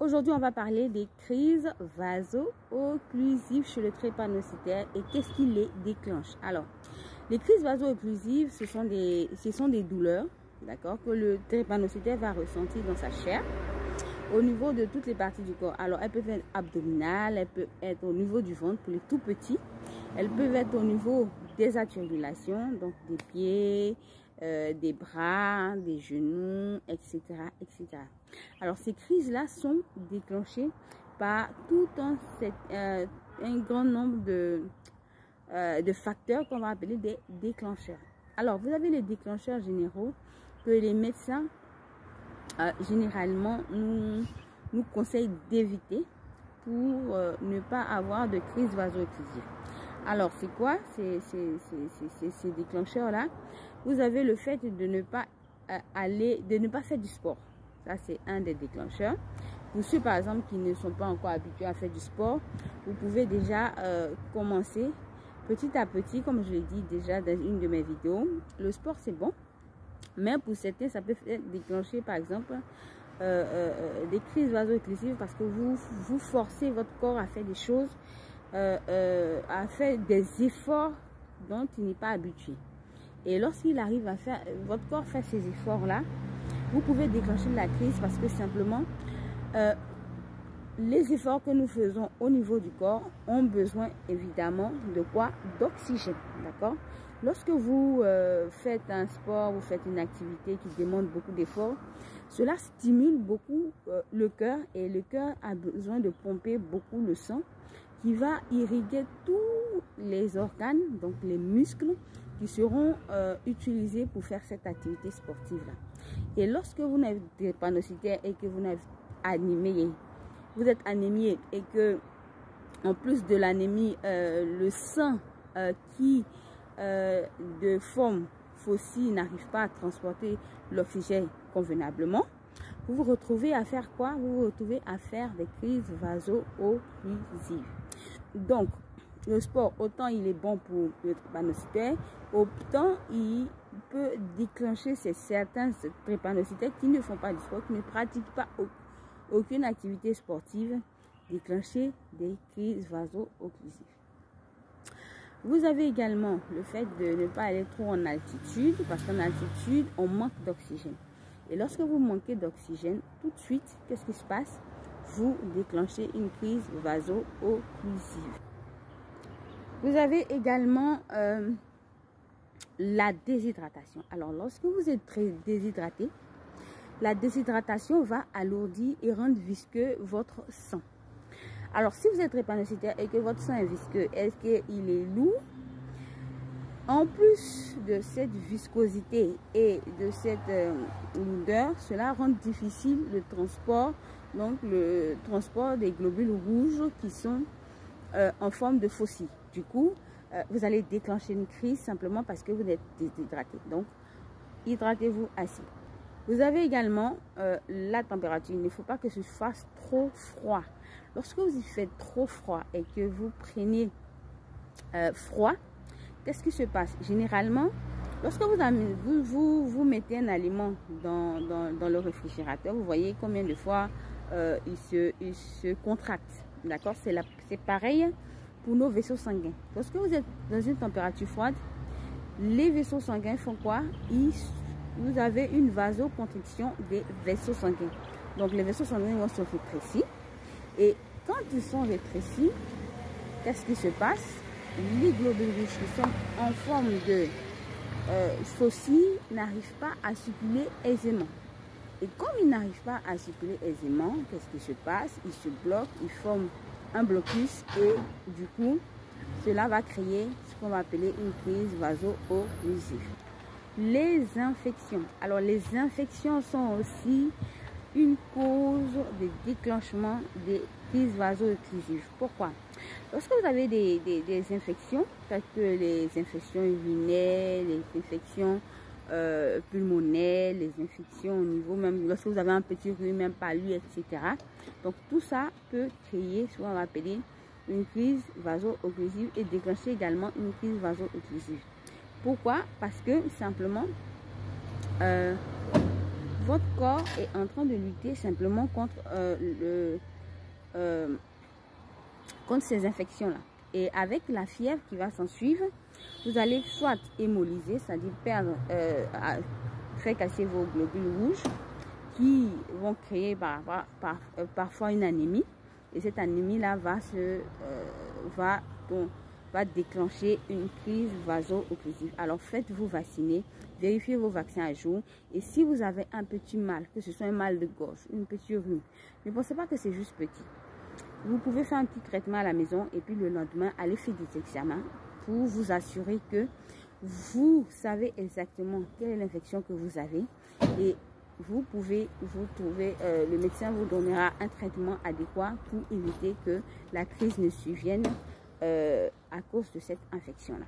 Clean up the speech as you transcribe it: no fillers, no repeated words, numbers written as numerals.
Aujourd'hui, on va parler des crises vaso-occlusives chez le drépanocytaire et qu'est-ce qui les déclenche. Alors, les crises vaso-occlusives, ce sont des douleurs, d'accord, que le drépanocytaire va ressentir dans sa chair au niveau de toutes les parties du corps. Alors, elles peuvent être abdominales, elles peuvent être au niveau du ventre pour les tout petits, elles peuvent être au niveau des articulations, donc des pieds, des bras, des genoux, etc., etc. Alors, ces crises-là sont déclenchées par tout un grand nombre de facteurs qu'on va appeler des déclencheurs. Alors, vous avez les déclencheurs généraux que les médecins, généralement, nous conseillent d'éviter pour ne pas avoir de crise vaso-occlusive. Alors, c'est quoi ces déclencheurs-là? Vous avez le fait de ne pas faire du sport. Ça, c'est un des déclencheurs. Pour ceux, par exemple, qui ne sont pas encore habitués à faire du sport, vous pouvez déjà commencer petit à petit, comme je l'ai dit déjà dans une de mes vidéos. Le sport, c'est bon. Mais pour certains, ça peut déclencher, par exemple, des crises vaso-occlusives parce que vous forcez votre corps à faire des choses, à faire des efforts dont il n'est pas habitué. Et lorsqu'il arrive à faire, votre corps fait ces efforts-là, vous pouvez déclencher la crise parce que simplement, les efforts que nous faisons au niveau du corps ont besoin évidemment de quoi? D'oxygène, d'accord? Lorsque vous faites un sport, vous faites une activité qui demande beaucoup d'efforts, cela stimule beaucoup le cœur et le cœur a besoin de pomper beaucoup le sang qui va irriguer tous les organes, donc les muscles qui seront utilisés pour faire cette activité sportive-là. Et lorsque vous n'êtes pas drépanocytaire et que vous n'êtes anémié, vous êtes anémié et que en plus de l'anémie, le sang qui de forme fossile n'arrive pas à transporter l'oxygène convenablement, vous vous retrouvez à faire quoi? Vous vous retrouvez à faire des crises vaso-occlusives. Donc, le sport, autant il est bon pour le drépanocytaire, autant il peut déclencher certains drépanocytaires qui ne font pas du sport, qui ne pratiquent pas aucune activité sportive, déclencher des crises vaso-occlusives. Vous avez également le fait de ne pas aller trop en altitude, parce qu'en altitude, on manque d'oxygène. Et lorsque vous manquez d'oxygène, tout de suite, qu'est-ce qui se passe? Vous déclenchez une crise vaso-occlusive. Vous avez également la déshydratation. Alors, lorsque vous êtes très déshydraté, la déshydratation va alourdir et rendre visqueux votre sang. Alors, si vous êtes drépanocytaire et que votre sang est visqueux, est-ce qu'il est lourd? En plus de cette viscosité et de cette lourdeur, cela rend difficile le transport, donc le transport des globules rouges qui sont en forme de fossiles. Du coup, vous allez déclencher une crise simplement parce que vous êtes déshydraté. Donc, hydratez-vous assez. Vous avez également la température. Il ne faut pas que ce fasse trop froid. Lorsque vous y faites trop froid et que vous prenez froid, qu'est-ce qui se passe? Généralement, lorsque vous mettez un aliment dans le réfrigérateur, vous voyez combien de fois il se contracte. D'accord? C'est pareil pour nos vaisseaux sanguins. Lorsque vous êtes dans une température froide, les vaisseaux sanguins font quoi? Vous avez une vasoconstriction des vaisseaux sanguins. Donc, les vaisseaux sanguins vont se rétrécir. Et quand ils sont rétrécis, qu'est-ce qui se passe? Les globules rouges qui sont en forme de fossiles n'arrivent pas à circuler aisément. Et comme ils n'arrivent pas à circuler aisément, qu'est-ce qui se passe? Ils se bloquent, ils forment un blocus et du coup, cela va créer ce qu'on va appeler une crise vaso-occlusive. Les infections. Alors, les infections sont aussi une cause de déclenchement des crises vaso-occlusives. Pourquoi? Lorsque vous avez des infections, telles que les infections urinaires, les infections pulmonaires, les infections au niveau même, lorsque vous avez un petit rhume, un palu, etc. Donc, tout ça peut créer ce qu'on va appeler une crise vaso-occlusive et déclencher également une crise vaso-occlusive. Pourquoi? Parce que simplement, votre corps est en train de lutter simplement contre, contre ces infections-là. Et avec la fièvre qui va s'en suivre, vous allez soit hémolyser, c'est-à-dire perdre, faire casser vos globules rouges qui vont créer parfois une anémie. Et cette anémie-là va déclencher une crise vaso-occlusive. Alors faites-vous vacciner, vérifiez vos vaccins à jour. Et si vous avez un petit mal, que ce soit un mal de gorge, une petite rhume, ne pensez pas que c'est juste petit. Vous pouvez faire un petit traitement à la maison et puis le lendemain, aller faire des examens pour vous assurer que vous savez exactement quelle est l'infection que vous avez. Et vous pouvez vous trouver, le médecin vous donnera un traitement adéquat pour éviter que la crise ne survienne à cause de cette infection-là.